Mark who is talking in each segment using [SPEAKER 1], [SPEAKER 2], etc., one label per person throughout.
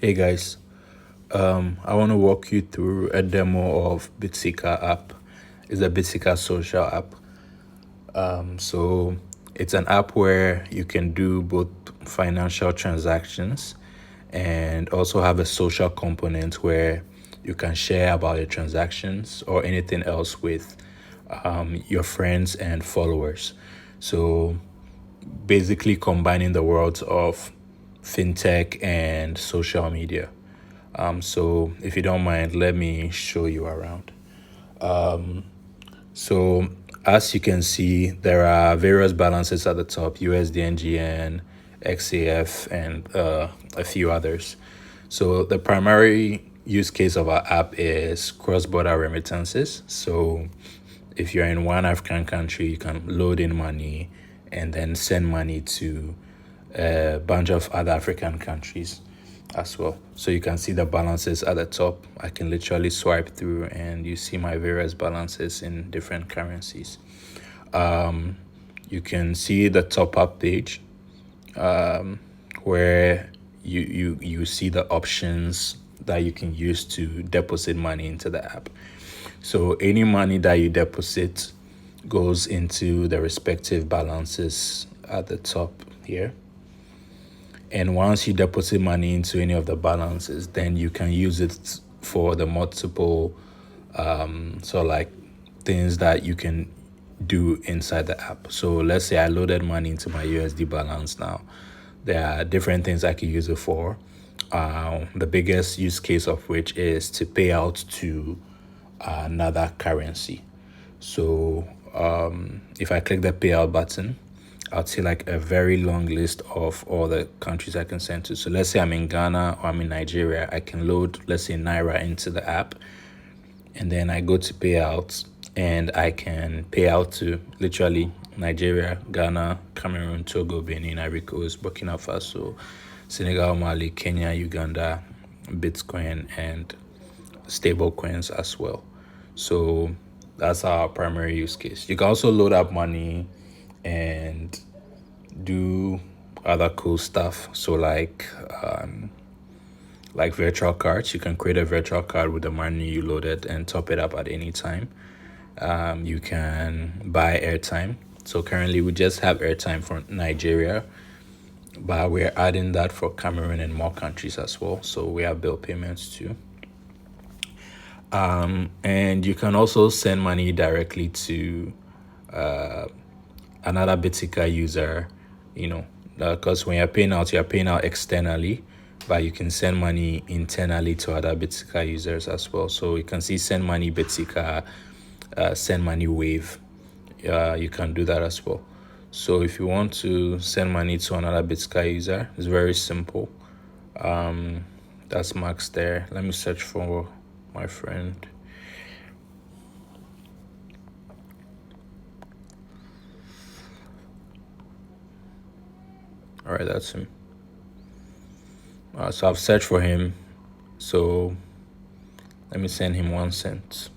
[SPEAKER 1] Hey guys, I want to walk you through a demo of Bitsika app. It's a Bitsika social app. So it's an app where you can do both financial transactions and also have a social component where you can share about your transactions or anything else with your friends and followers. So basically combining the worlds of fintech and social media. So if you don't mind, let me show you around. So as you can see, there are various balances at the top: USD, XAF, and a few others. So the primary use case of our app is cross-border remittances. So if you're in one African country, you can load in money and then send money to a bunch of other African countries as well. So you can see the balances at the top. I can literally swipe through and you see my various balances in different currencies. You can see the top up page where you see the options that you can use to deposit money into the app. So any money that you deposit goes into the respective balances at the top here. And once you deposit money into any of the balances, then you can use it for the multiple like things that you can do inside the app. So let's say I loaded money into my USD balance now. There are different things I can use it for. The biggest use case of which is to pay out to another currency. So if I click the payout button, I'll see like a very long list of all the countries I can send to. So let's say I'm in Ghana or I'm in Nigeria, I can load, let's say, Naira into the app. And then I go to payouts and I can pay out to literally Nigeria, Ghana, Cameroon, Togo, Benin, Ivory Coast, Burkina Faso, Senegal, Mali, Kenya, Uganda, Bitcoin, and stable coins as well. So that's our primary use case. You can also load up money and do other cool stuff. So like virtual cards, you can create a virtual card with the money you loaded and top it up at any time. You can buy airtime. So currently we just have airtime for Nigeria, but we're adding that for Cameroon and more countries as well. So we have bill payments too. And you can also send money directly to another Bitsika user, because when you're paying out externally, but you can send money internally to other Bitsika users as well. So you can see send money Bitsika, send money Wave. You can do that as well. So if you want to send money to another Bitsika user, it's very simple. That's Max there. Let me search for my friend. All right, that's him. So I've searched for him. So let me send him 1 cent.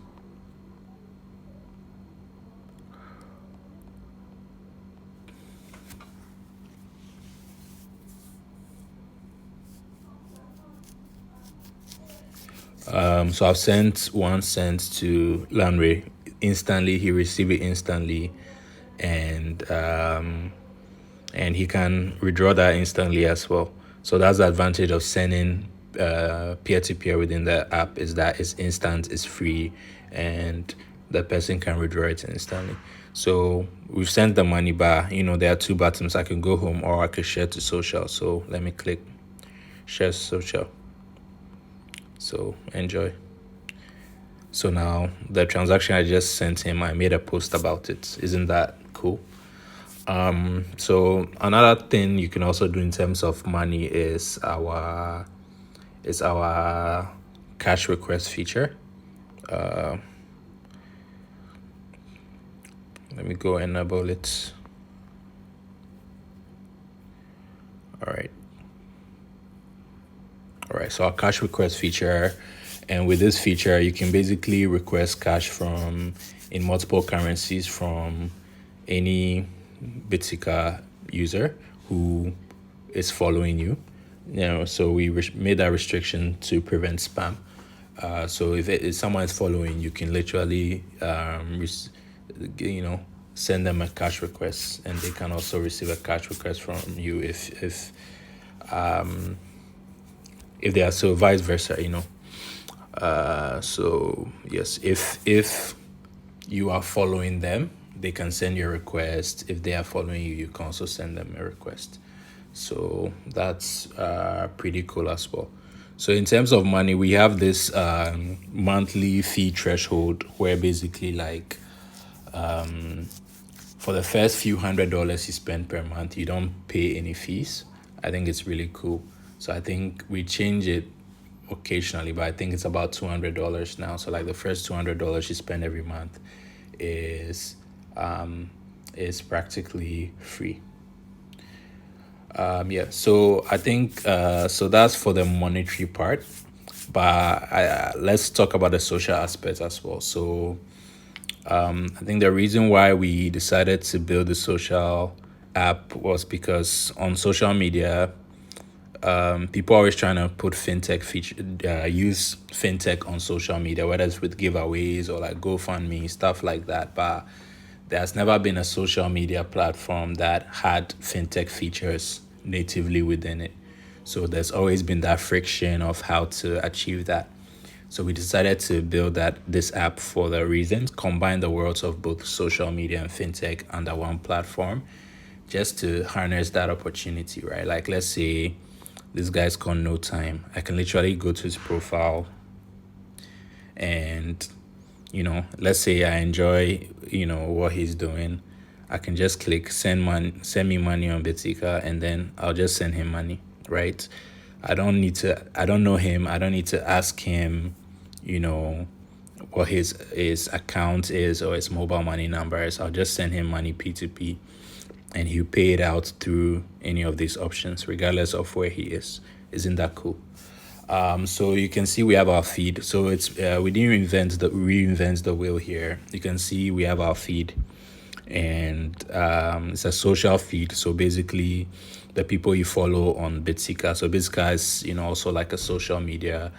[SPEAKER 1] So I've sent 1 cent to Landry instantly. He received it instantly, and he can withdraw that instantly as well. So that's the advantage of sending peer-to-peer within the app, is that it's instant, it's free, and the person can withdraw it instantly. So we've sent the money, but there are two buttons. I can go home or I can share to social. So let me click share social. So enjoy. So now the transaction I just sent him, I made a post about it. Isn't that cool? So another thing you can also do in terms of money is our cash request feature. Let me go enable it. All right. So our cash request feature, and with this feature, you can basically request cash in multiple currencies from any Bitsika user who is following you. So we made that restriction to prevent spam. So if someone is following, you can literally, you know, send them a cash request, and they can also receive a cash request from you if they are, so vice versa, you know. So yes, if you are following them, they can send you a request. If they are following you, you can also send them a request. So that's pretty cool as well. So in terms of money, we have this monthly fee threshold where basically like for the first few $100 you spend per month, you don't pay any fees. I think it's really cool. So I think we change it occasionally, but I think it's about $200 now. So like the first $200 you spend every month is is practically free. Yeah, so I think so that's for the monetary part, but let's talk about the social aspect as well. So I think the reason why we decided to build the social app was because on social media, people are always trying to put fintech feature, use fintech on social media, whether it's with giveaways or like GoFundMe, stuff like that. But there's never been a social media platform that had fintech features natively within it. So there's always been that friction of how to achieve that. So we decided to build this app for the reasons, combine the worlds of both social media and fintech under one platform, just to harness that opportunity, right? Like let's say this guy's called No Time. I can literally go to his profile and, you know, let's say I enjoy, you know, what he's doing. I can just click send me money on Bitsika, and then I'll just send him money, right? I don't know him. I don't need to ask him, you know, what his account is or his mobile money number is. I'll just send him money P2P, and he'll pay it out through any of these options, regardless of where he is. Isn't that cool? So you can see we have our feed. So it's we didn't reinvent the wheel here. You can see we have our feed, and it's a social feed. So basically, the people you follow on Bitsika. So Bitsika is, you know, also like a social media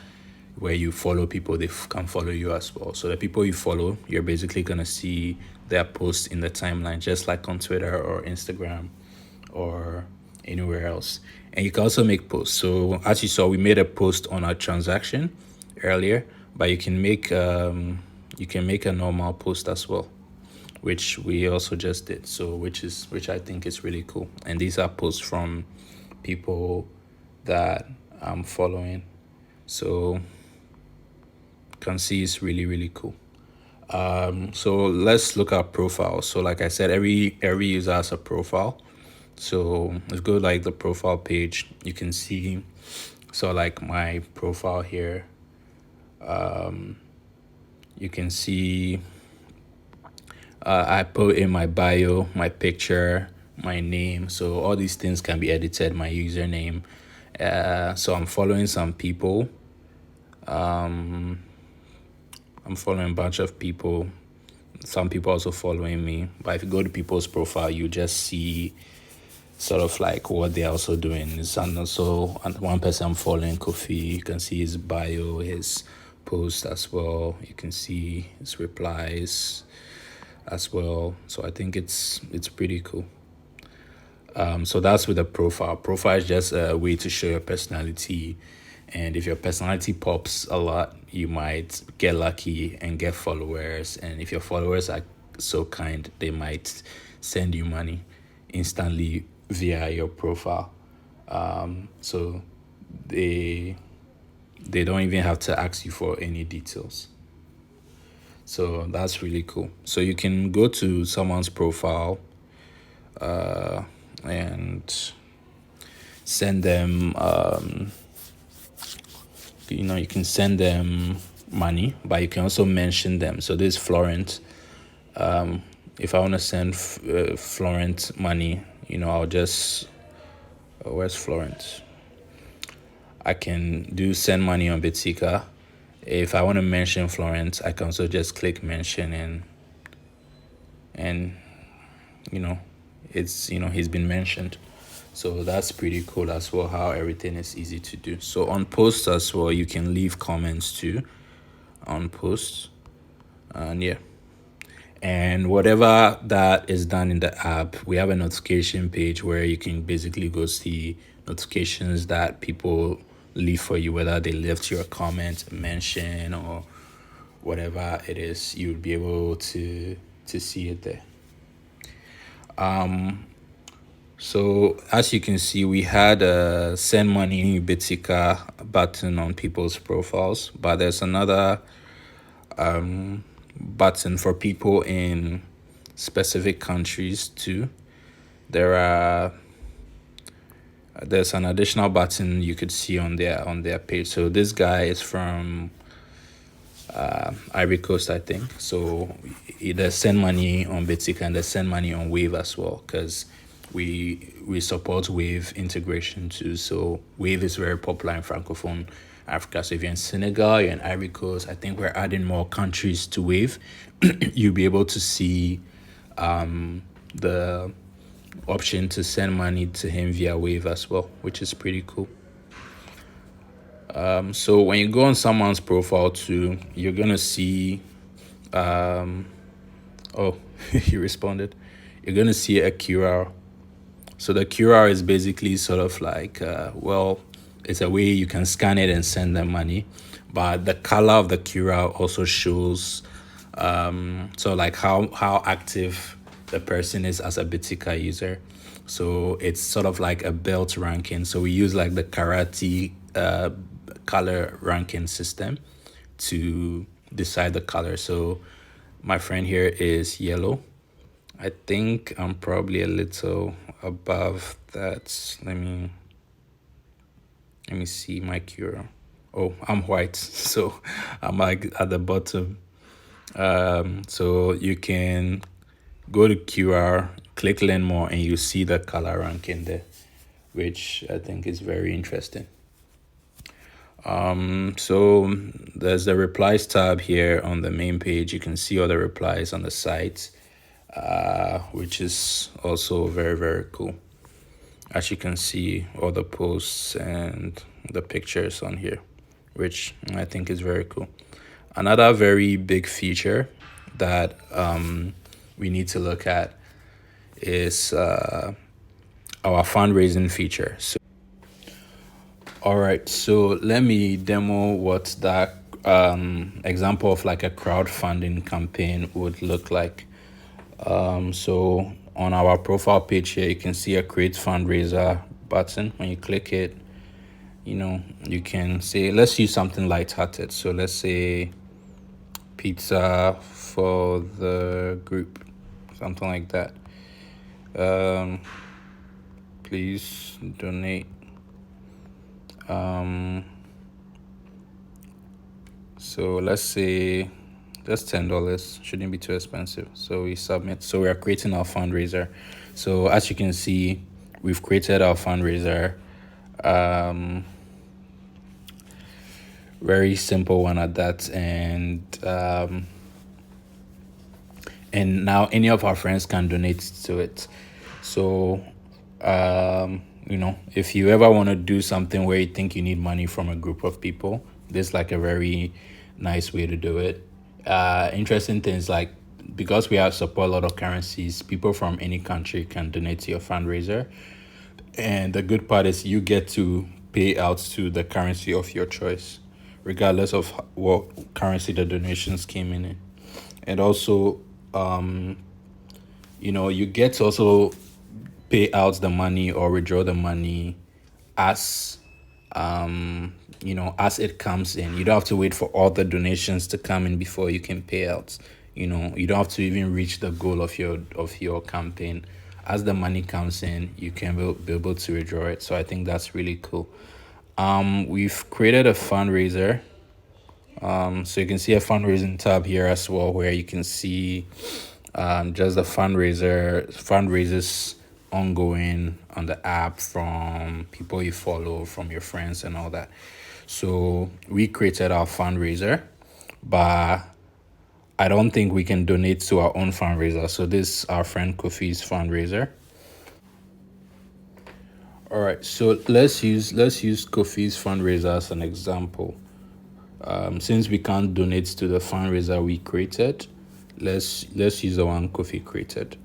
[SPEAKER 1] where you follow people, they can follow you as well. So the people you follow, you're basically gonna see their posts in the timeline, just like on Twitter or Instagram or anywhere else. And you can also make posts. So as you saw, we made a post on our transaction earlier, but you can make a normal post as well, which we also just did. So which I think is really cool. And these are posts from people that I'm following. So you can see it's really, really cool. So let's look at profiles. So like I said, every user has a profile. So let's go like the profile page. You can see, so like my profile here, you can see I put in my bio, my picture, my name. So all these things can be edited, my username. So I'm following some people. I'm following a bunch of people. Some people also following me. But if you go to people's profile, you just see sort of like what they're also doing. And also one person I'm following, Kofi, you can see his bio, his post as well. You can see his replies as well. So I think it's pretty cool. So that's with a profile. Profile is just a way to show your personality. And if your personality pops a lot, you might get lucky and get followers. And if your followers are so kind, they might send you money instantly via your profile. So they don't even have to ask you for any details. So that's really cool. So you can go to someone's profile and send them you can send them money, but you can also mention them. So this is Florent. If I want to send Florent money, I'll just where's Florent? I can do send money on Bitsika. If I want to mention Florent, I can also just click mention, and it's he's been mentioned. So that's pretty cool as well, how everything is easy to do. So on posts as well, you can leave comments too on posts. And yeah. And whatever that is done in the app, we have a notification page where you can basically go see notifications that people leave for you, whether they left you a comment, a mention, or whatever it is. You would be able to see it there. So as you can see, we had a send money Bitsika button on people's profiles, but there's another button for people in specific countries too. There are there's an additional button you could see on their page. So this guy is from Ivory Coast, I think. So either send money on Bitsika and they send money on Wave as well, because we support Wave integration too. So Wave is very popular in Francophone Africa. So if you're in Senegal, you're in Ivory Coast, I think we're adding more countries to Wave. You'll be able to see the option to send money to him via Wave as well, which is pretty cool. So when you go on someone's profile too, you're gonna see oh, he responded. You're gonna see a QR. So the QR is basically sort of like well, it's a way you can scan it and send them money, but the color of the QR also shows so like how active the person is as a Bitsika user. So it's sort of like a belt ranking. So we use like the karate color ranking system to decide the color. So my friend here is yellow. I think I'm probably a little above that. Let me see my QR. Oh, I'm white, so I'm like at the bottom. So you can go to QR, click learn more, and you see the color ranking there, which I think is very interesting. So there's the replies tab here on the main page. You can see all the replies on the site, which is also very, very cool. As you can see, all the posts and the pictures on here, which I think is very cool. Another very big feature that we need to look at is our fundraising feature. So, all right, so let me demo what that example of like a crowdfunding campaign would look like. So on our profile page here, you can see a create fundraiser button. When you click it, you can say, let's use something lighthearted. So let's say pizza for the group, something like that. Please donate. So let's say just $10 shouldn't be too expensive. So we submit. So we are creating our fundraiser. So as you can see, we've created our fundraiser. Very simple one at that, and now any of our friends can donate to it. So if you ever want to do something where you think you need money from a group of people, this is like a very nice way to do it. Interesting things like, because we have support a lot of currencies, people from any country can donate to your fundraiser. And the good part is you get to pay out to the currency of your choice, regardless of what currency the donations came in. And also, you get to also pay out the money or withdraw the money as as it comes in. You don't have to wait for all the donations to come in before you can pay out. You don't have to even reach the goal of your campaign. As the money comes in, you can be able to withdraw it. So I think that's really cool. We've created a fundraiser. So you can see a fundraising tab here as well, where you can see just the fundraisers ongoing on the app from people you follow, from your friends and all that. So we created our fundraiser, but I don't think we can donate to our own fundraiser. So this is our friend Kofi's fundraiser. All right, so let's use Kofi's fundraiser as an example. Since we can't donate to the fundraiser we created, let's use the one Kofi created.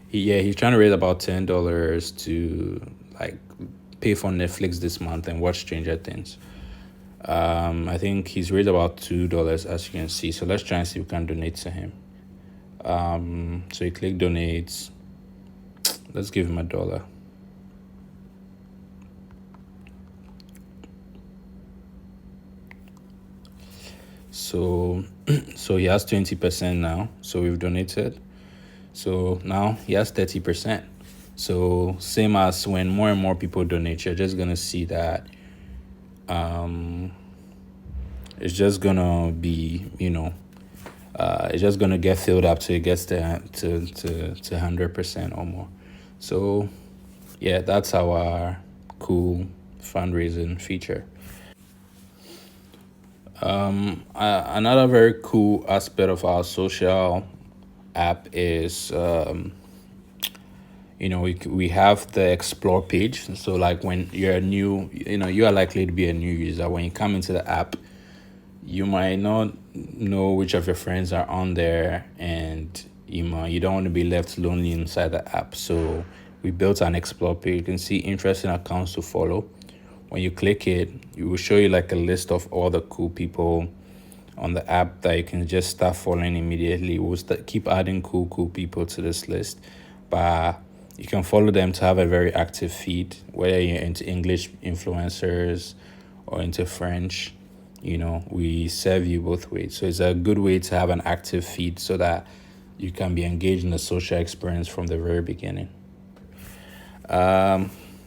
[SPEAKER 1] He's trying to raise about $10 to like pay for Netflix this month and watch Stranger Things. I think he's raised about $2 as you can see. So let's try and see if we can donate to him. So you click donate. Let's give him $1. So so he has 20% now. So we've donated. So now he has 30%. So same as when more and more people donate, you're just gonna see that it's just gonna be, it's just gonna get filled up till it gets to 100% or more. So yeah, that's our cool fundraising feature. Another very cool aspect of our social app is we have the explore page. So like when you're new, you are likely to be a new user. When you come into the app, you might not know which of your friends are on there, and you don't want to be left lonely inside the app. So we built an explore page. You can see interesting accounts to follow. When you click it, it will show you like a list of all the cool people on the app that you can just start following immediately. We'll keep adding cool people to this list, but you can follow them to have a very active feed, whether you're into English influencers or into French. We serve you both ways. So it's a good way to have an active feed so that you can be engaged in the social experience from the very beginning.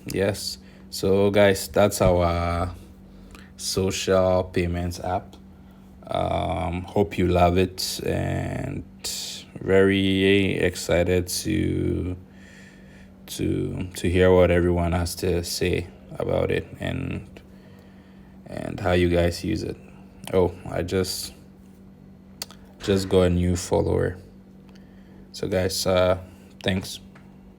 [SPEAKER 1] Yes. So guys, that's our social payments app. Hope you love it, and very excited to hear what everyone has to say about it and how you guys use it. Oh, I just got a new follower. So guys, thanks.